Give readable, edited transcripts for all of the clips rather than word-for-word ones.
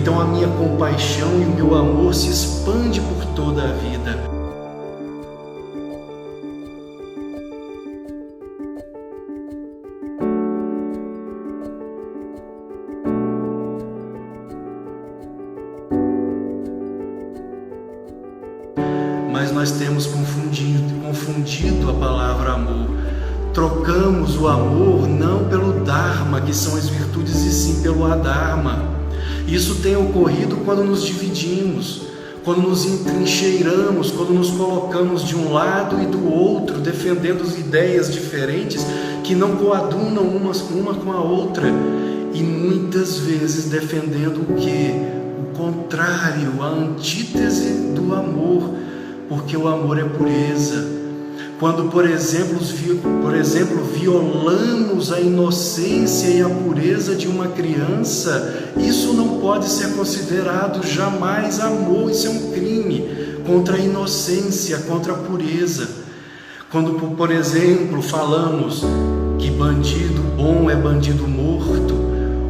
então a minha compaixão e o meu amor se expande por toda a vida. Mas nós temos confundido a palavra amor. Trocamos o amor não pelo Dharma, que são as virtudes, e sim pelo Adharma. Isso tem ocorrido quando nos dividimos, quando nos entrincheiramos, quando nos colocamos de um lado e do outro, defendendo ideias diferentes que não coadunam uma com a outra, e muitas vezes defendendo o quê? O contrário, a antítese do amor, porque o amor é pureza. Quando, por exemplo, violamos a inocência e a pureza de uma criança, isso não pode ser considerado jamais amor. Isso é um crime contra a inocência, contra a pureza. Quando, por exemplo, falamos que bandido bom é bandido morto,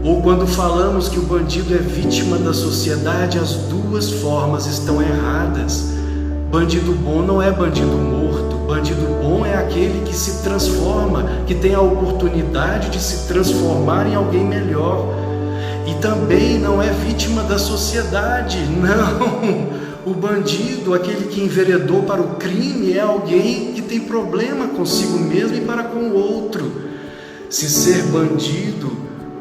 ou quando falamos que o bandido é vítima da sociedade, as duas formas estão erradas. Bandido bom não é bandido morto. Bandido bom é aquele que se transforma, que tem a oportunidade de se transformar em alguém melhor. E também não é vítima da sociedade, não. O bandido, aquele que enveredou para o crime, é alguém que tem problema consigo mesmo e para com o outro. Se ser bandido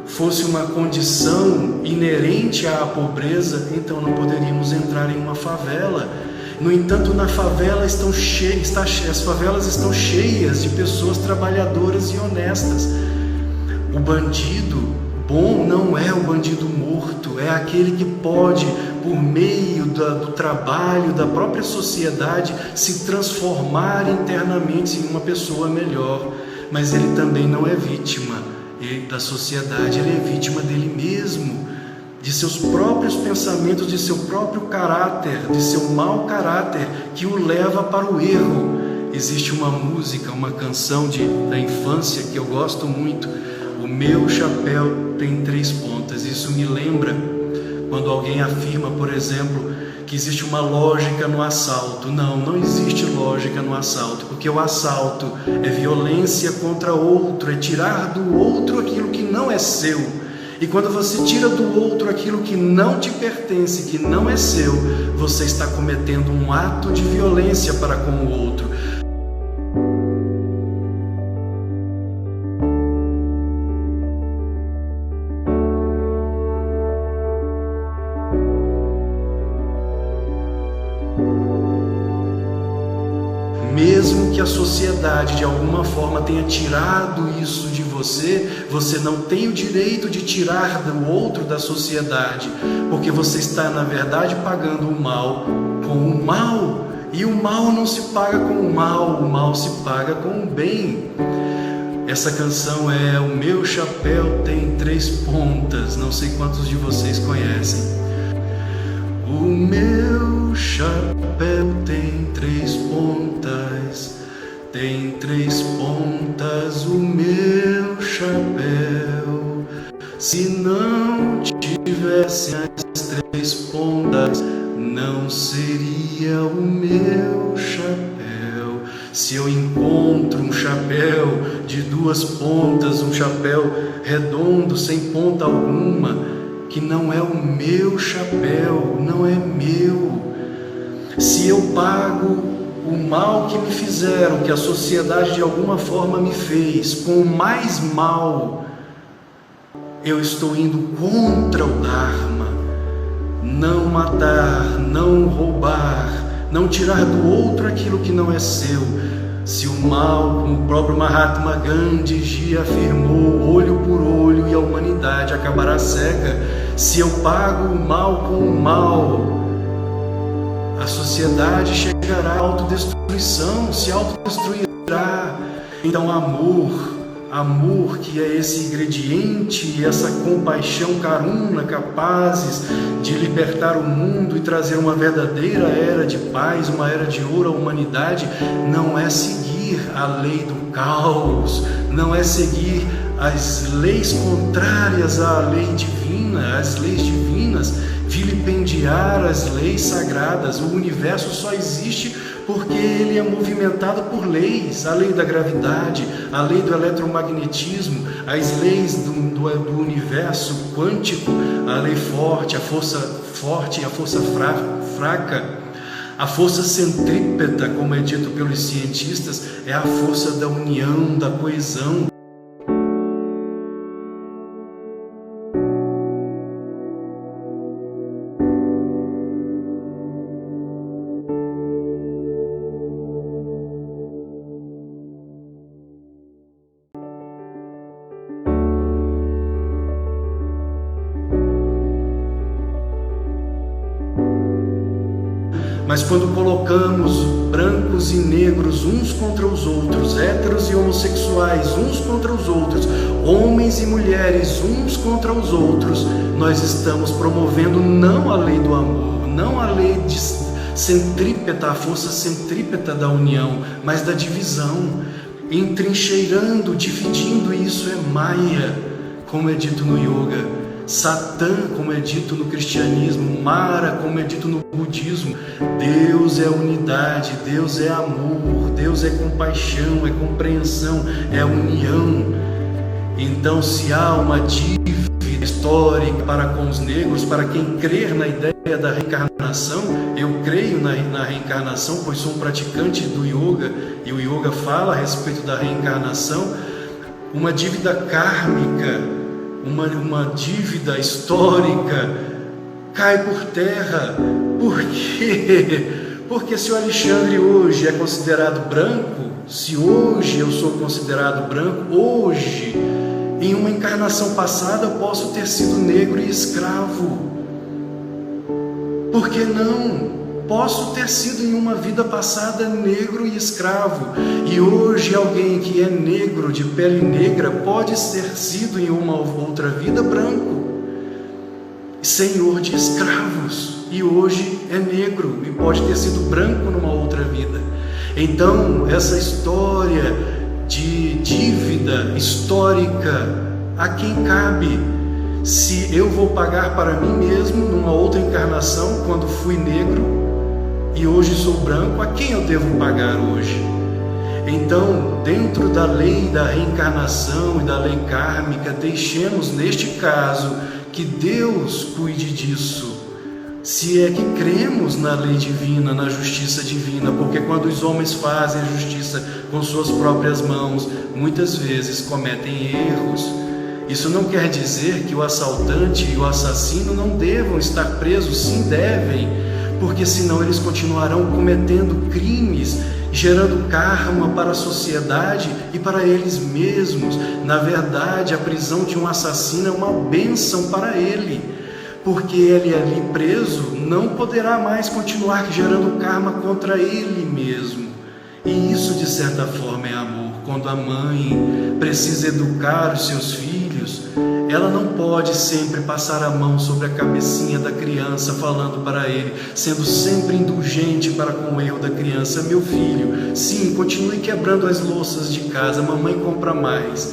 fosse uma condição inerente à pobreza, então não poderíamos entrar em uma favela. No entanto, na favela as favelas estão cheias de pessoas trabalhadoras e honestas. O bandido bom não é o bandido morto, é aquele que pode, por meio do trabalho, da própria sociedade, se transformar internamente em uma pessoa melhor. Mas ele também não é vítima da sociedade, ele é vítima dele mesmo, de seus próprios pensamentos, de seu próprio caráter, de seu mau caráter, que o leva para o erro. Existe uma música, uma canção da infância que eu gosto muito: o meu chapéu tem 3 pontas. Isso me lembra quando alguém afirma, por exemplo, que existe uma lógica no assalto. Não existe lógica no assalto, porque o assalto é violência contra outro, é tirar do outro aquilo que não é seu. E quando você tira do outro aquilo que não te pertence, que não é seu, você está cometendo um ato de violência para com o outro. Mesmo que a sociedade de alguma forma tenha tirado isso de você, você não tem o direito de tirar do outro da sociedade, porque você está, na verdade, pagando o mal com o mal, e o mal não se paga com o mal se paga com o bem. Essa canção é O Meu Chapéu Tem 3 Pontas, não sei quantos de vocês conhecem. O meu chapéu tem 3 pontas, tem 3 pontas o meu chapéu. Se não tivesse as 3 pontas, não seria o meu chapéu. Se eu encontro um chapéu de 2 pontas, um chapéu redondo, sem ponta alguma, que não é o meu chapéu, não é meu. Se eu pago o mal que me fizeram, que a sociedade de alguma forma me fez, com mais mal, eu estou indo contra o Dharma. Não matar, não roubar, não tirar do outro aquilo que não é seu. Se o mal, como o próprio Mahatma Gandhi afirmou, olho por olho e a humanidade acabará cega. Se eu pago o mal com o mal, a sociedade chegará à autodestruição, se autodestruirá. Então amor que é esse ingrediente, essa compaixão karuna, capazes de libertar o mundo e trazer uma verdadeira era de paz, uma era de ouro à humanidade, não é seguir a lei do caos, não é seguir as leis contrárias à lei divina, as leis divinas. repudiar as leis sagradas. O universo só existe porque ele é movimentado por leis, a lei da gravidade, a lei do eletromagnetismo, as leis do universo quântico, a lei forte e a força fraca, a força centrípeta, como é dito pelos cientistas, é a força da união, da coesão. Mas quando colocamos brancos e negros uns contra os outros, héteros e homossexuais uns contra os outros, homens e mulheres uns contra os outros, nós estamos promovendo não a lei do amor, não a lei centrípeta, a força centrípeta da união, mas da divisão, entrincheirando, dividindo. Isso é Maya, como é dito no yoga. Satã, como é dito no cristianismo, Mara, como é dito no budismo. Deus é unidade, Deus é amor, Deus é compaixão, é compreensão, é união. Então, se há uma dívida histórica para com os negros, para quem crer na ideia da reencarnação, eu creio na reencarnação, pois sou um praticante do yoga, e o yoga fala a respeito da reencarnação, uma dívida kármica, uma dívida histórica cai por terra. Por quê? Porque se o Alexandre hoje é considerado branco, se hoje eu sou considerado branco, hoje, em uma encarnação passada, eu posso ter sido negro e escravo. Por que não? Posso ter sido em uma vida passada negro e escravo, e hoje alguém que é negro, de pele negra, pode ter sido em uma outra vida branco, senhor de escravos, e hoje é negro e pode ter sido branco numa outra vida. Então, essa história de dívida histórica, a quem cabe? Se eu vou pagar para mim mesmo numa outra encarnação, quando fui negro, e hoje sou branco, a quem eu devo pagar hoje? Então, dentro da lei da reencarnação e da lei kármica, deixemos neste caso que Deus cuide disso, se é que cremos na lei divina, na justiça divina, porque quando os homens fazem a justiça com suas próprias mãos, muitas vezes cometem erros. Isso não quer dizer que o assaltante e o assassino não devam estar presos, sim devem, porque senão eles continuarão cometendo crimes, gerando karma para a sociedade e para eles mesmos. Na verdade, a prisão de um assassino é uma bênção para ele, porque ele ali preso não poderá mais continuar gerando karma contra ele mesmo. E isso, de certa forma, é amor. Quando a mãe precisa educar os seus filhos, ela não pode sempre passar a mão sobre a cabecinha da criança, falando para ele, sendo sempre indulgente para com o erro da criança. Meu filho, sim, continue quebrando as louças de casa, mamãe compra mais.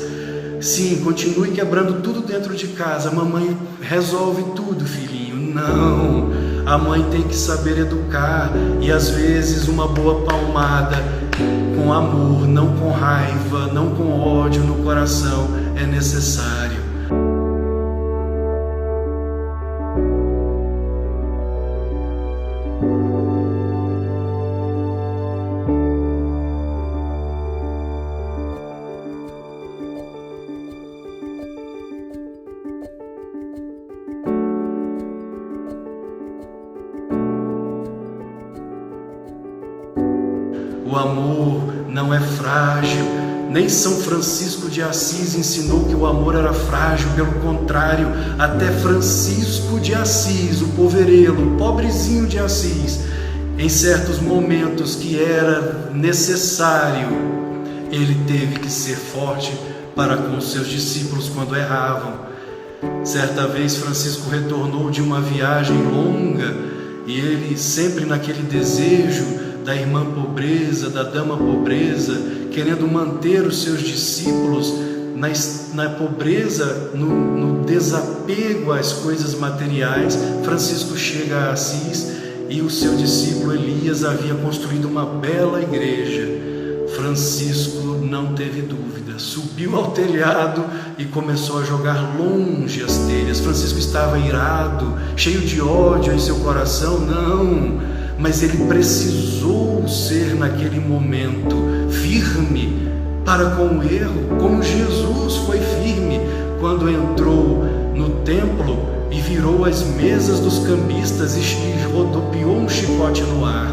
Sim, continue quebrando tudo dentro de casa, mamãe resolve tudo, filhinho. Não, a mãe tem que saber educar, e às vezes uma boa palmada com amor, não com raiva, não com ódio no coração, é necessário. O amor não é frágil, nem São Francisco de Assis ensinou que o amor era frágil, pelo contrário, até Francisco de Assis, o poverelo, o pobrezinho de Assis, em certos momentos que era necessário, ele teve que ser forte para com os seus discípulos quando erravam. Certa vez Francisco retornou de uma viagem longa e ele, sempre naquele desejo da irmã pobreza, da dama pobreza, querendo manter os seus discípulos na pobreza, no desapego às coisas materiais, Francisco chega a Assis e o seu discípulo Elias havia construído uma bela igreja. Francisco não teve dúvida, subiu ao telhado e começou a jogar longe as telhas. Francisco estava irado, cheio de ódio em seu coração? Não, mas ele precisou ser naquele momento firme para com o erro, como Jesus foi firme quando entrou no templo e virou as mesas dos cambistas e rodopiou um chicote no ar.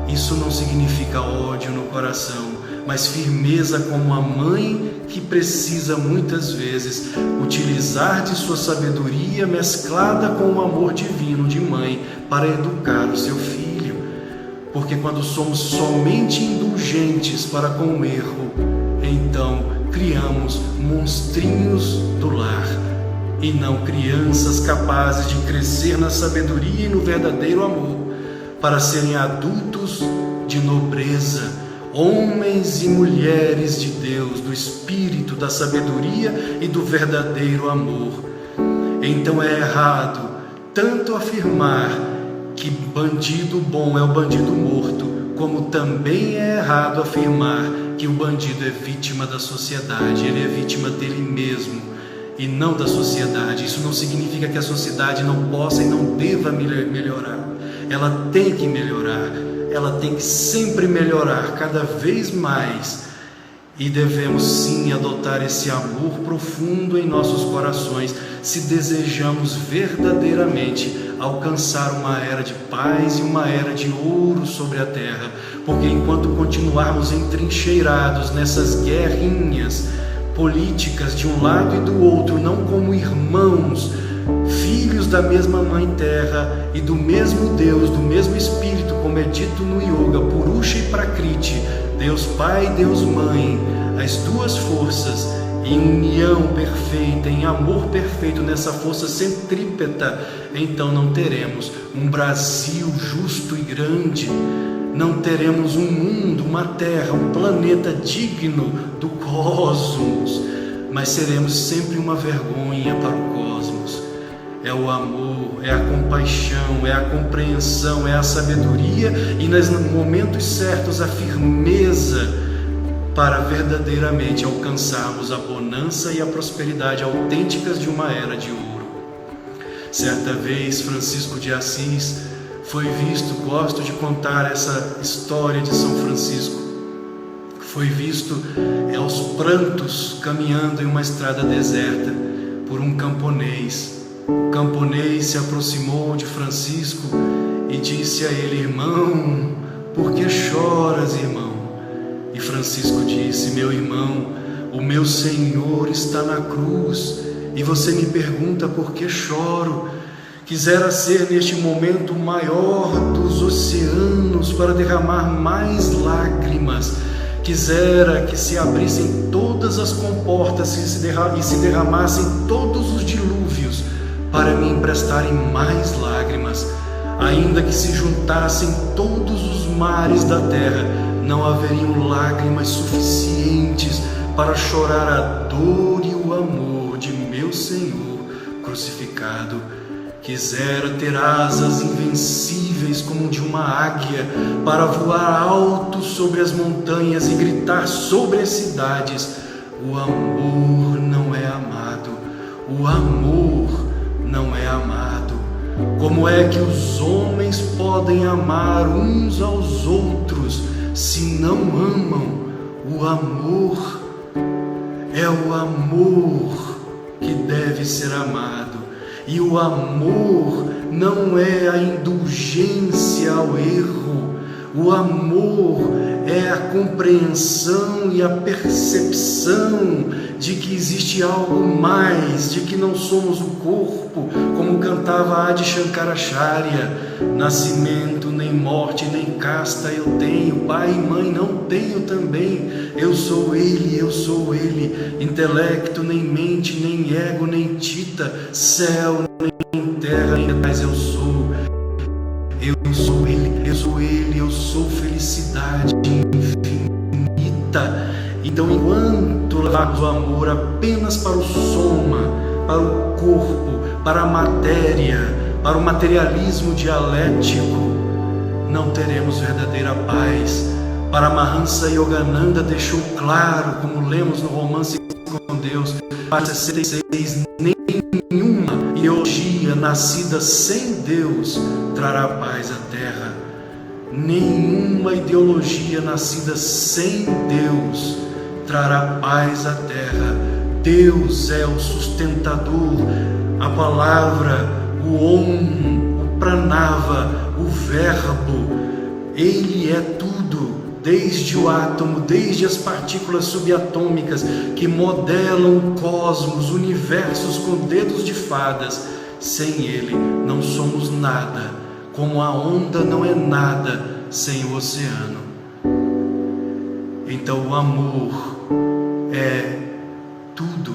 Isso não significa ódio no coração, mas firmeza como a mãe que precisa muitas vezes utilizar de sua sabedoria mesclada com o amor divino de mãe para educar o seu filho. Porque quando somos somente indulgentes para com o erro, então criamos monstrinhos do lar e não crianças capazes de crescer na sabedoria e no verdadeiro amor, para serem adultos de nobreza, homens e mulheres de Deus, do Espírito, da sabedoria e do verdadeiro amor. Então é errado tanto afirmar que bandido bom é o bandido morto, como também é errado afirmar que o bandido é vítima da sociedade. Ele é vítima dele mesmo e não da sociedade. Isso não significa que a sociedade não possa e não deva melhorar. Ela tem que melhorar, ela tem que sempre melhorar, cada vez mais. E devemos sim adotar esse amor profundo em nossos corações, se desejamos verdadeiramente alcançar uma era de paz e uma era de ouro sobre a terra. Porque enquanto continuarmos entrincheirados nessas guerrinhas políticas de um lado e do outro, não como irmãos, filhos da mesma mãe terra e do mesmo Deus, do mesmo Espírito, como é dito no Yoga, Purusha e Prakriti, Deus Pai e Deus Mãe, as duas forças em união perfeita, em amor perfeito, nessa força centrípeta, então não teremos um Brasil justo e grande, não teremos um mundo, uma terra, um planeta digno do cosmos, mas seremos sempre uma vergonha para o cosmos. É o amor, é a compaixão, é a compreensão, é a sabedoria e nos momentos certos a firmeza para verdadeiramente alcançarmos a bonança e a prosperidade autênticas de uma era de ouro. Certa vez, Francisco de Assis foi visto, gosto de contar essa história de São Francisco, foi visto aos prantos caminhando em uma estrada deserta por um camponês. O camponês se aproximou de Francisco e disse a ele: irmão, por que choras, irmão? E Francisco disse: meu irmão, o meu Senhor está na cruz e você me pergunta por que choro. Quisera ser neste momento o maior dos oceanos para derramar mais lágrimas. Quisera que se abrissem todas as comportas e se derramassem todos os dilúvios para me emprestarem mais lágrimas. Ainda que se juntassem todos os mares da terra, não haveriam lágrimas suficientes para chorar a dor e o amor de meu Senhor crucificado. Quisera ter asas invencíveis como de uma águia para voar alto sobre as montanhas e gritar sobre as cidades: o amor não é amado, o amor não é amado. Como é que os homens podem amar uns aos outros se não amam? O amor é o amor que deve ser amado. E o amor não é a indulgência ao erro. O amor é a compreensão e a percepção de que existe algo mais, de que não somos o corpo, como cantava Adi Shankaracharya: nascimento, nem morte, nem casta eu tenho, pai e mãe não tenho também, eu sou ele, intelecto, nem mente, nem ego, nem tita, céu, nem terra, nem mais eu sou ele, eu sou felicidade infinita. Então, enquanto levamos o amor apenas para o soma, para o corpo, para a matéria, para o materialismo dialético, não teremos verdadeira paz. Paramahansa Yogananda deixou claro, como lemos no Romance com Deus, página 66, nenhuma ideologia nascida sem Deus trará paz à terra. Nenhuma ideologia nascida sem Deus trará paz à terra. Deus é o sustentador, a palavra, o Om, o Pranava, o Verbo. Ele é tudo, desde o átomo, desde as partículas subatômicas que modelam o cosmos, universos com dedos de fadas. Sem Ele não somos nada, como a onda não é nada sem o oceano. Então o amor é tudo,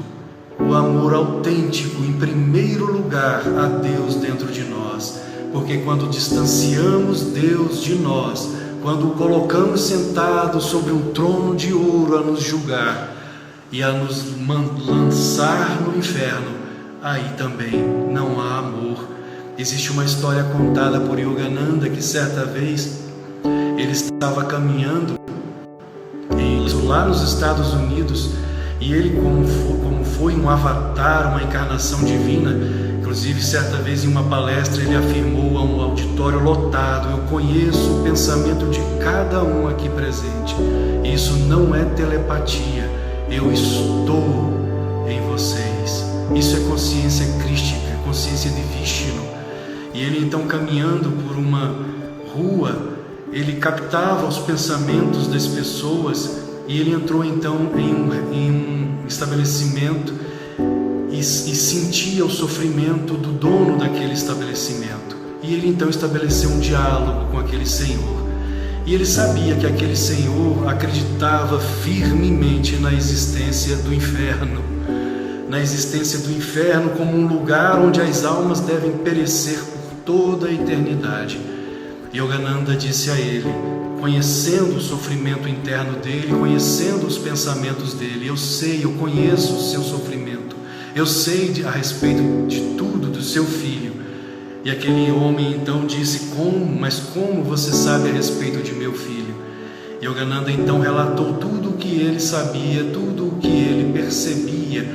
o amor autêntico, em primeiro lugar, a Deus dentro de nós, porque quando distanciamos Deus de nós, quando o colocamos sentado sobre um trono de ouro a nos julgar e a nos lançar no inferno, aí também não há amor. Existe uma história contada por Yogananda que certa vez ele estava caminhando lá nos Estados Unidos e ele, como foi um avatar, uma encarnação divina, inclusive certa vez em uma palestra ele afirmou a um auditório lotado: eu conheço o pensamento de cada um aqui presente. Isso não é telepatia, eu estou em vocês. Isso é consciência crística, consciência de Vishnu. E ele então, caminhando por uma rua, ele captava os pensamentos das pessoas e ele entrou então em um estabelecimento e sentia o sofrimento do dono daquele estabelecimento. E ele então estabeleceu um diálogo com aquele senhor. E ele sabia que aquele senhor acreditava firmemente na existência do inferno. Na existência do inferno como um lugar onde as almas devem perecer por toda a eternidade. Yogananda disse a ele, conhecendo o sofrimento interno dele, conhecendo os pensamentos dele: eu conheço o seu sofrimento, eu sei a respeito de tudo do seu filho. E aquele homem então disse: mas como você sabe a respeito de meu filho? Yogananda então relatou tudo o que ele sabia, tudo o que ele percebia,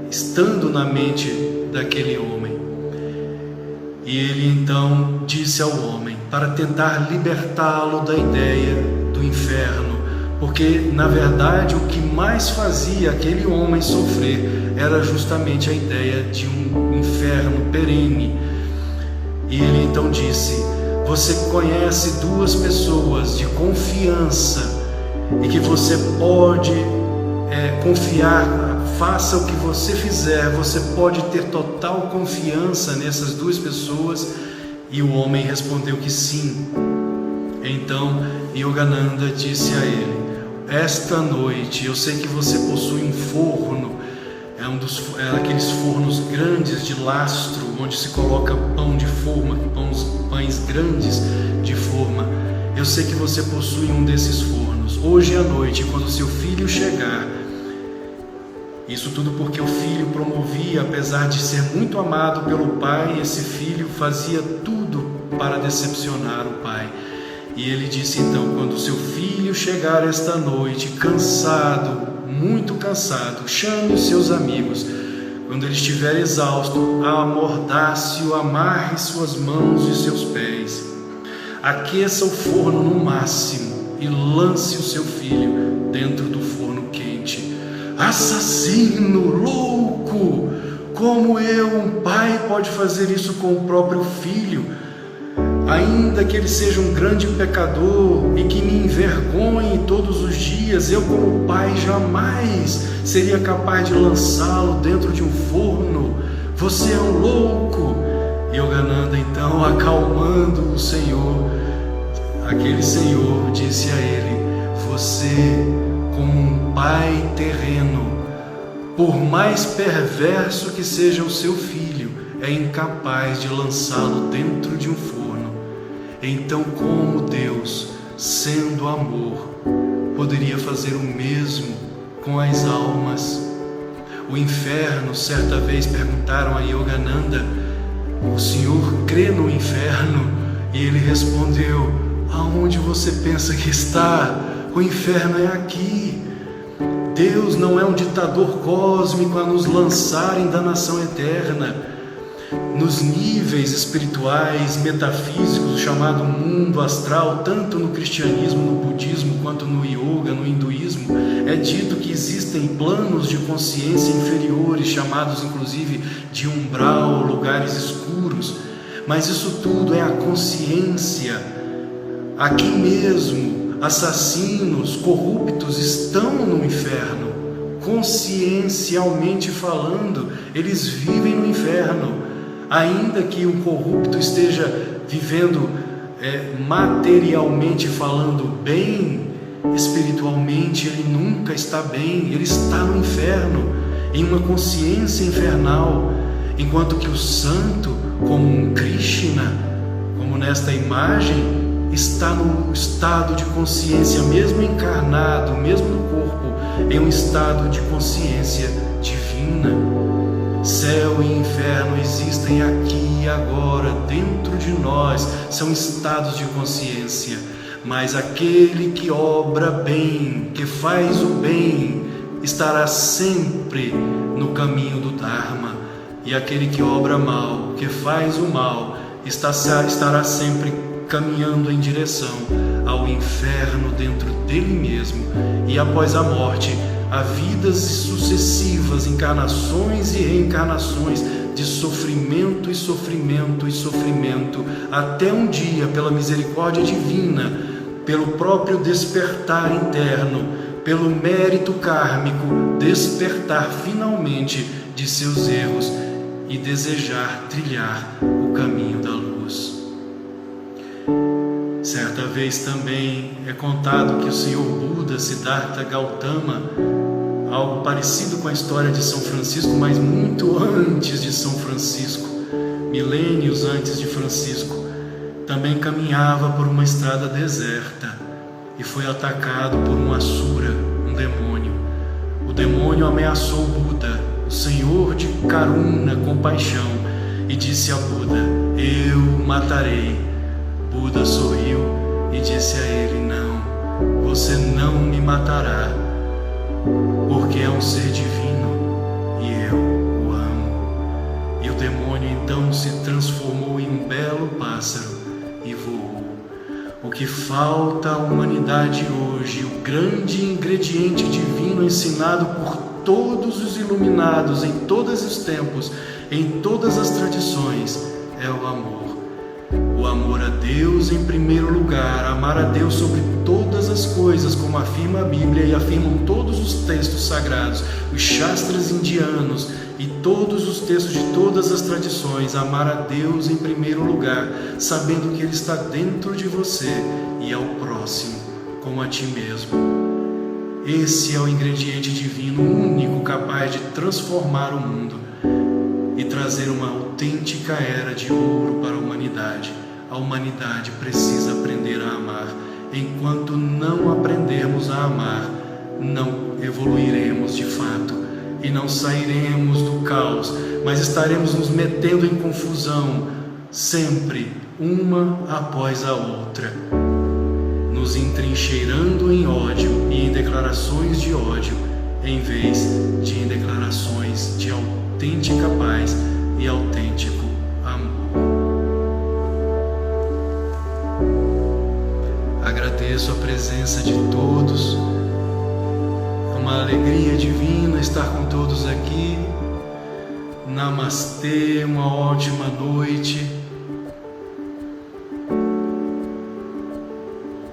estando na mente daquele homem. E ele então disse ao homem, para tentar libertá-lo da ideia do inferno, porque na verdade o que mais fazia aquele homem sofrer era justamente a ideia de um inferno perene. E ele então disse: você conhece duas pessoas de confiança e que você pode confiar. Faça o que você fizer, você pode ter total confiança nessas duas pessoas. E o homem respondeu que sim. Então Yogananda disse a ele: esta noite eu sei que você possui um forno, é aqueles fornos grandes de lastro, onde se coloca pão de forma, pães grandes de forma. Eu sei que você possui um desses fornos. Hoje à noite, quando seu filho chegar, isso tudo porque o filho promovia, apesar de ser muito amado pelo pai, esse filho fazia tudo para decepcionar o pai. E ele disse então: quando seu filho chegar esta noite, cansado, muito cansado, chame os seus amigos. Quando ele estiver exausto, amordace-o, amarre suas mãos e seus pés. Aqueça o forno no máximo e lance o seu filho dentro do forno quente. Assassino, louco! Como um pai pode fazer isso com o próprio filho? Ainda que ele seja um grande pecador e que me envergonhe todos os dias, eu como pai jamais seria capaz de lançá-lo dentro de um forno. Você é um louco! Yogananda então, acalmando o Senhor, aquele Senhor disse a ele: você, como um pai terreno, por mais perverso que seja o seu filho, é incapaz de lançá-lo dentro de um forno. Então, como Deus, sendo amor, poderia fazer o mesmo com as almas. O inferno, certa vez perguntaram a Yogananda: o senhor crê no inferno? E ele respondeu: aonde você pensa que está? O inferno é aqui. Deus não é um ditador cósmico a nos lançar em danação eterna. Nos níveis espirituais, metafísicos, chamado mundo astral, tanto no cristianismo, no budismo, quanto no yoga, no hinduísmo, é dito que existem planos de consciência inferiores, chamados inclusive de umbral, lugares escuros. Mas isso tudo é a consciência. Aqui mesmo, assassinos, corruptos estão no inferno. Consciencialmente falando, eles vivem no inferno. Ainda que um corrupto esteja vivendo materialmente falando bem, espiritualmente ele nunca está bem, ele está no inferno, em uma consciência infernal. Enquanto que o santo, como um Krishna, como nesta imagem, está no estado de consciência, mesmo encarnado, mesmo no corpo, em um estado de consciência divina. Céu e inferno existem aqui e agora, dentro de nós, são estados de consciência. Mas aquele que obra bem, que faz o bem, estará sempre no caminho do Dharma. E aquele que obra mal, que faz o mal, estará sempre caminhando em direção ao inferno dentro dele mesmo. E após a morte, há vidas sucessivas, encarnações e reencarnações de sofrimento e sofrimento e sofrimento, até um dia, pela misericórdia divina, pelo próprio despertar interno, pelo mérito kármico, despertar finalmente de seus erros e desejar trilhar o caminho da luz. Certa vez também é contado que o Senhor Buda, Siddhartha Gautama, algo parecido com a história de São Francisco, mas muito antes de São Francisco, milênios antes de Francisco, também caminhava por uma estrada deserta e foi atacado por um asura, um demônio. O demônio ameaçou Buda, o Senhor de Karuna, compaixão, e disse a Buda: eu o matarei. Buda sorriu e disse a ele: não, você não me matará, porque é um ser divino e eu o amo. E o demônio então se transformou em um belo pássaro e voou. O que falta à humanidade hoje, o grande ingrediente divino ensinado por todos os iluminados em todos os tempos, em todas as tradições, é o amor. O amor a Deus em primeiro lugar, amar a Deus sobre todas as coisas, como afirma a Bíblia e afirmam todos os textos sagrados, os Shastras indianos e todos os textos de todas as tradições. Amar a Deus em primeiro lugar, sabendo que Ele está dentro de você e ao próximo, como a ti mesmo. Esse é o ingrediente divino único capaz de transformar o mundo e trazer uma autêntica era de ouro para a humanidade. A humanidade precisa aprender a amar. Enquanto não aprendermos a amar, não evoluiremos de fato e não sairemos do caos, mas estaremos nos metendo em confusão, sempre uma após a outra, nos entrincheirando em ódio e em declarações de ódio, em vez de em declarações de autêntica paz e autêntico amor. Agradeço a presença de todos. É uma alegria divina estar com todos aqui. Namastê, uma ótima noite.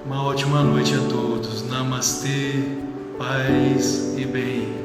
Uma ótima noite a todos. Namastê, paz e bem.